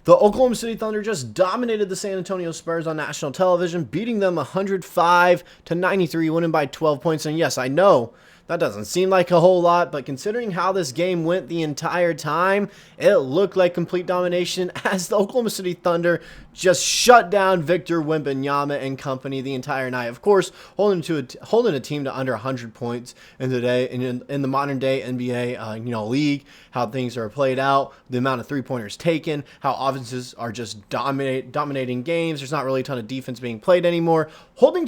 The Oklahoma City Thunder just dominated the San Antonio Spurs on national television, beating them 105-93, winning by 12 points. And yes, I know that doesn't seem like a whole lot, but considering how this game went the entire time, it looked like complete domination as the Oklahoma City Thunder just shut down Victor Wembanyama and company the entire night. Of course, holding a team to under 100 points in the modern day NBA league, how things are played out, the amount of three-pointers taken, how offenses are just dominating games. There's not really a ton of defense being played anymore. Holding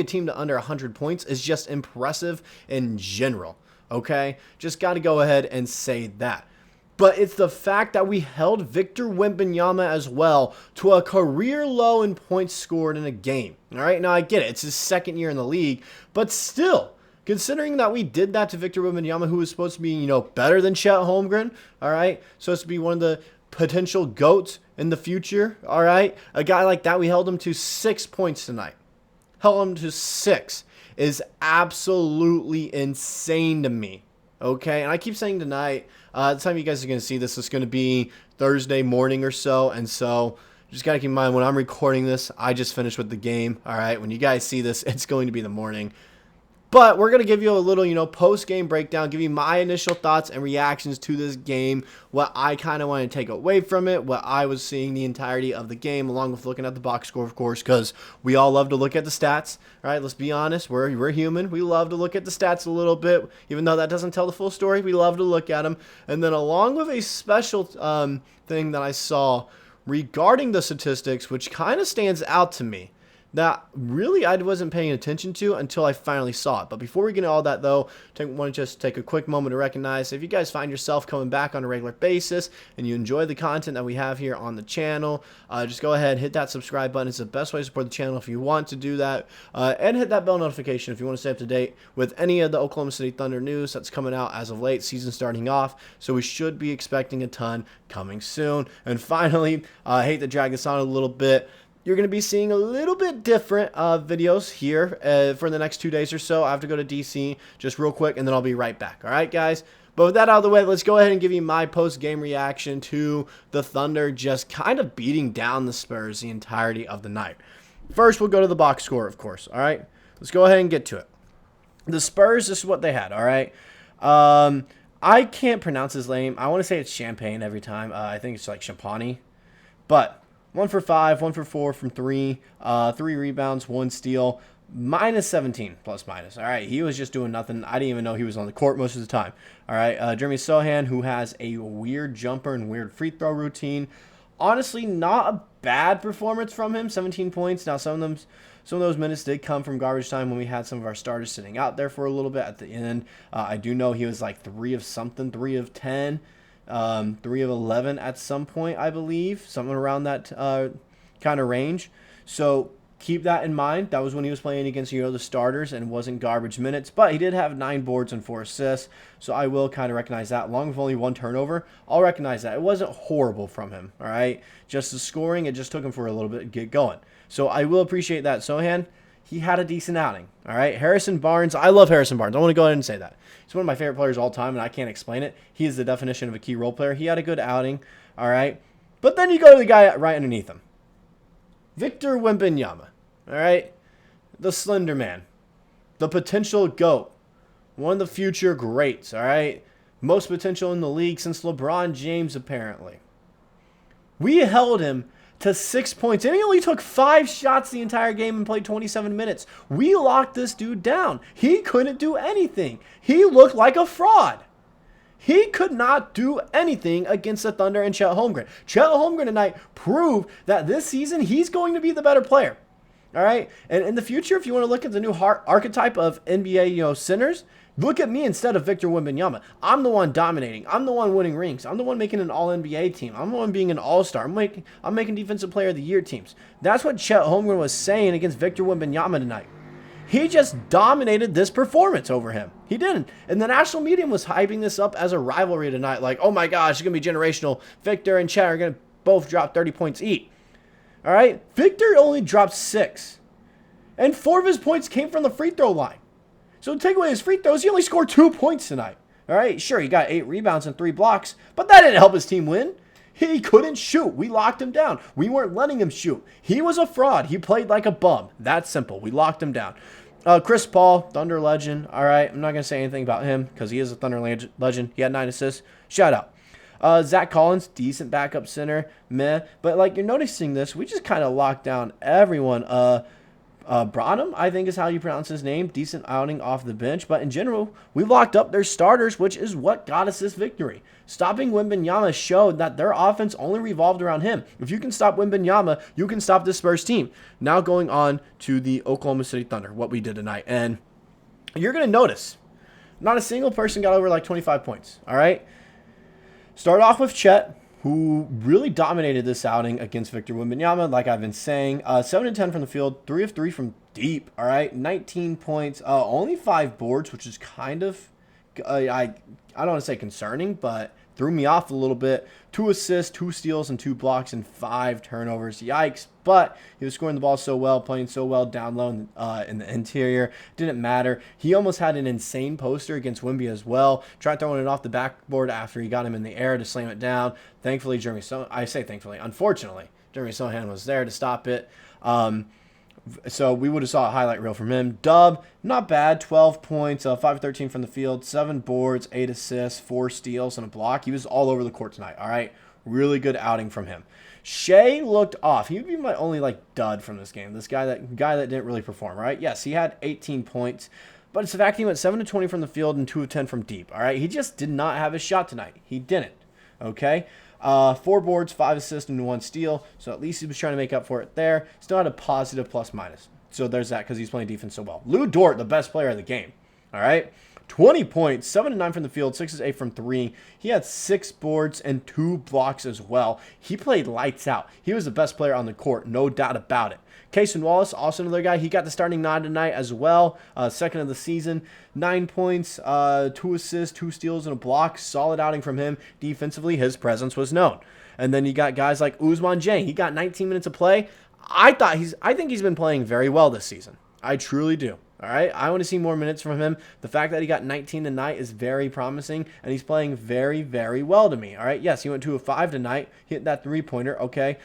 a team to under 100 points is just impressive in general. Okay, just got to go ahead and say that. But it's the fact that we held Victor Wembanyama as well to a career low in points scored in a game. All right, now I get it. It's his second year in the league, but still, considering that we did that to Victor Wembanyama, who was supposed to be, better than Chet Holmgren, all right, supposed to be one of the potential GOATs in the future, all right, a guy like that, we held him to 6 points tonight. Held him to 6 is absolutely insane to me. Okay, and I keep saying tonight, the time you guys are going to see this is going to be Thursday morning or so, and so just got to keep in mind when I'm recording this, I just finished with the game, all right? When you guys see this, it's going to be the morning. But we're going to give you a little, post-game breakdown, give you my initial thoughts and reactions to this game, what I kind of want to take away from it, what I was seeing the entirety of the game, along with looking at the box score, of course, because we all love to look at the stats, right? Let's be honest, we're human. We love to look at the stats a little bit, even though that doesn't tell the full story. We love to look at them. And then along with a special thing that I saw regarding the statistics, which kind of stands out to me, that really I wasn't paying attention to until I finally saw it. But before we get into all that, though, I want to just take a quick moment to recognize if you guys find yourself coming back on a regular basis and you enjoy the content that we have here on the channel, just go ahead and hit that subscribe button. It's the best way to support the channel if you want to do that. And hit that bell notification if you want to stay up to date with any of the Oklahoma City Thunder news that's coming out as of late, season starting off. So we should be expecting a ton coming soon. And finally, I hate to drag this on a little bit, you're going to be seeing a little bit different videos here for the next 2 days or so. I have to go to DC just real quick, and then I'll be right back. All right, guys? But with that out of the way, let's go ahead and give you my post-game reaction to the Thunder just kind of beating down the Spurs the entirety of the night. First, we'll go to the box score, of course. All right? Let's go ahead and get to it. The Spurs, this is what they had, all right? I can't pronounce his name. I want to say it's Champagne every time. I think it's like Champagne. But 1 for 5, 1 for 4 from 3, 3 rebounds, 1 steal, minus 17, plus minus. All right, he was just doing nothing. I didn't even know he was on the court most of the time. All right, Jeremy Sohan, who has a weird jumper and weird free throw routine. Honestly, not a bad performance from him, 17 points. Now, some of those minutes did come from garbage time when we had some of our starters sitting out there for a little bit at the end. I do know he was like 3 of something, 3 of 10. 3 of 11 at some point, I believe, something around that kind of range. So keep that in mind. That was when he was playing against the starters and wasn't garbage minutes, but he did have 9 boards and 4 assists. So I will kind of recognize that. Along with only 1 turnover, I'll recognize that. It wasn't horrible from him. All right, just the scoring, it just took him for a little bit to get going. So I will appreciate that. Sohan, he had a decent outing. All right, Harrison Barnes, I love Harrison Barnes. I want to go ahead and say that. He's one of my favorite players of all time, and I can't explain it. He is the definition of a key role player. He had a good outing, all right? But then you go to the guy right underneath him. Victor Wembanyama, all right? The Slender Man, the potential GOAT, one of the future greats, all right? Most potential in the league since LeBron James, apparently. We held him to 6 points, and he only took 5 shots the entire game and played 27 minutes. We locked this dude down. He couldn't do anything. He looked like a fraud. He could not do anything against the Thunder and Chet Holmgren. Chet Holmgren tonight proved that this season he's going to be the better player. All right? And in the future, if you want to look at the new archetype of NBA centers, look at me instead of Victor Wembanyama. I'm the one dominating. I'm the one winning rings. I'm the one making an all-NBA team. I'm the one being an all-star. I'm making Defensive Player of the Year teams. That's what Chet Holmgren was saying against Victor Wembanyama tonight. He just dominated this performance over him. He didn't. And the national media was hyping this up as a rivalry tonight. Like, oh my gosh, it's going to be generational. Victor and Chet are going to both drop 30 points each. All right? Victor only dropped 6. And 4 of his points came from the free throw line. So take away his free throws, he only scored 2 points tonight. All right, sure, he got 8 rebounds and 3 blocks, but that didn't help his team win. He couldn't shoot. We locked him down. We weren't letting him shoot. He was a fraud. He played like a bum. That's simple. We locked him down. Chris Paul, Thunder legend. All right, I'm not going to say anything about him because he is a Thunder legend. He had 9 assists. Shout out. Zach Collins, decent backup center. Meh. But, like, you're noticing this. We just kind of locked down everyone. Branham, I think is how you pronounce his name. Decent outing off the bench. But in general, we locked up their starters, which is what got us this victory. Stopping Wembanyama showed that their offense only revolved around him. If you can stop Wembanyama, you can stop this Spurs team. Now going on to the Oklahoma City Thunder, what we did tonight. And you're going to notice, not a single person got over like 25 points. All right? Start off with Chet, who really dominated this outing against Victor Wembanyama, like I've been saying. 7 of 10 from the field, 3 of 3 from deep, all right? 19 points, only 5 boards, which is kind of, I don't want to say concerning, but threw me off a little bit. 2 assists, 2 steals, and 2 blocks, and 5 turnovers. Yikes. But he was scoring the ball so well, playing so well down low in the interior. Didn't matter. He almost had an insane poster against Wemby as well. Tried throwing it off the backboard after he got him in the air to slam it down. Thankfully, unfortunately, Jeremy Sohan was there to stop it. So we would have saw a highlight reel from him. Dub, not bad. 12 points, 5 of 13 from the field, 7 boards, 8 assists, 4 steals, and a block. He was all over the court tonight, all right? Really good outing from him. Shai looked off. He would be my only, like, dud from this game. This guy that didn't really perform, right? Yes, he had 18 points, but it's the fact he went 7 of 20 from the field and 2 of 10 from deep, all right? He just did not have a shot tonight. He didn't, okay? 4 boards, 5 assists, and 1 steal. So at least he was trying to make up for it there. Still had a positive plus-minus. So there's that because he's playing defense so well. Lou Dort, the best player of the game. All right? 20 points, 7 of 9 from the field, 6 of 8 from 3. He had 6 boards and 2 blocks as well. He played lights out. He was the best player on the court, no doubt about it. Cason Wallace, also another guy. He got the starting nod tonight as well. Second of the season. 9 points, 2 assists, 2 steals, and a block. Solid outing from him. Defensively, his presence was known. And then you got guys like Ousmane Dieng. He got 19 minutes of play. I think he's been playing very well this season. I truly do. All right, I want to see more minutes from him. The fact that he got 19 tonight is very promising, and he's playing very, very well to me. All right, yes, he went 2 of 5 tonight, hit that 3-pointer, okay.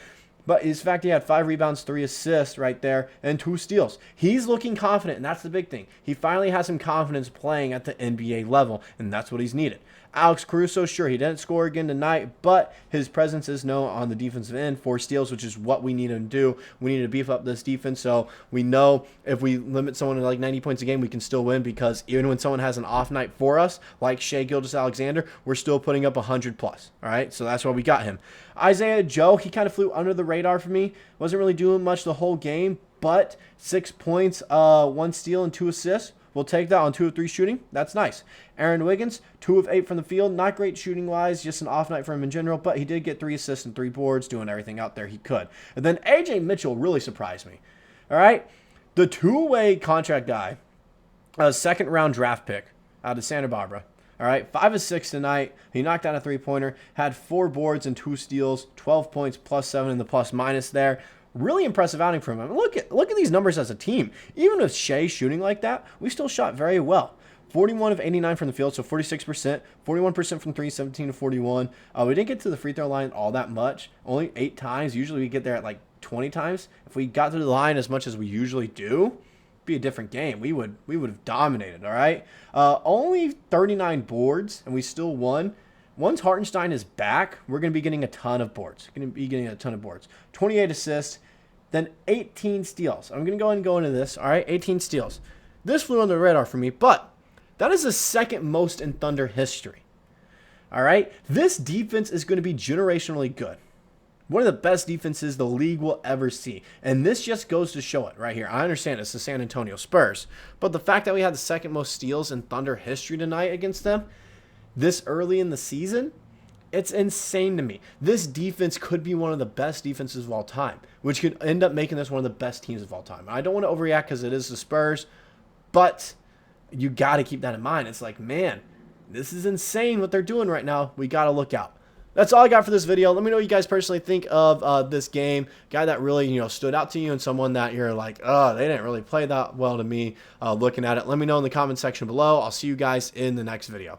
But his fact he had 5 rebounds, 3 assists right there, and 2 steals. He's looking confident, and that's the big thing. He finally has some confidence playing at the NBA level, and that's what he's needed. Alex Caruso, sure, he didn't score again tonight, but his presence is known on the defensive end. 4 steals, which is what we need him to do. We need to beef up this defense, so we know if we limit someone to like 90 points a game, we can still win, because even when someone has an off night for us, like Shai Gilgeous-Alexander, we're still putting up 100+. All right, so that's why we got him. Isaiah Joe, he kind of flew under the radar for me. Wasn't really doing much the whole game, but 6 points, 1 steal, and 2 assists. We'll take that on 2 of 3 shooting. That's nice. Aaron Wiggins, 2 of 8 from the field. Not great shooting-wise, just an off night for him in general, but he did get 3 assists and 3 boards, doing everything out there he could. And then A.J. Mitchell really surprised me. All right? The two-way contract guy, a second-round draft pick out of Santa Barbara. All right, 5 of 6 tonight. He knocked down a 3-pointer, had 4 boards and 2 steals, 12 points, +7 in the plus-minus there. Really impressive outing from him. Look at these numbers as a team. Even with Shai shooting like that, we still shot very well. 41 of 89 from the field, so 46%. 41% from 3, 17 to 41. We didn't get to the free throw line all that much. Only 8 times. Usually we get there at like 20 times. If we got to the line as much as we usually do, it'd be a different game. We would have dominated, all right? Only 39 boards, and we still won. Once Hartenstein is back, we're going to be getting a ton of boards. 28 assists, then 18 steals. I'm going to go ahead and go into this. All right, 18 steals. This flew under the radar for me, but that is the second most in Thunder history. All right, this defense is going to be generationally good. One of the best defenses the league will ever see. And this just goes to show it right here. I understand it's the San Antonio Spurs, but the fact that we had the second most steals in Thunder history tonight against them, this early in the season, it's insane to me. This defense could be one of the best defenses of all time, which could end up making this one of the best teams of all time. I don't want to overreact because it is the Spurs, but you got to keep that in mind. It's like, man, this is insane what they're doing right now. We got to look out. That's all I got for this video. Let me know what you guys personally think of this game. Guy that really, stood out to you, and someone that you're like, oh, they didn't really play that well to me looking at it. Let me know in the comment section below. I'll see you guys in the next video.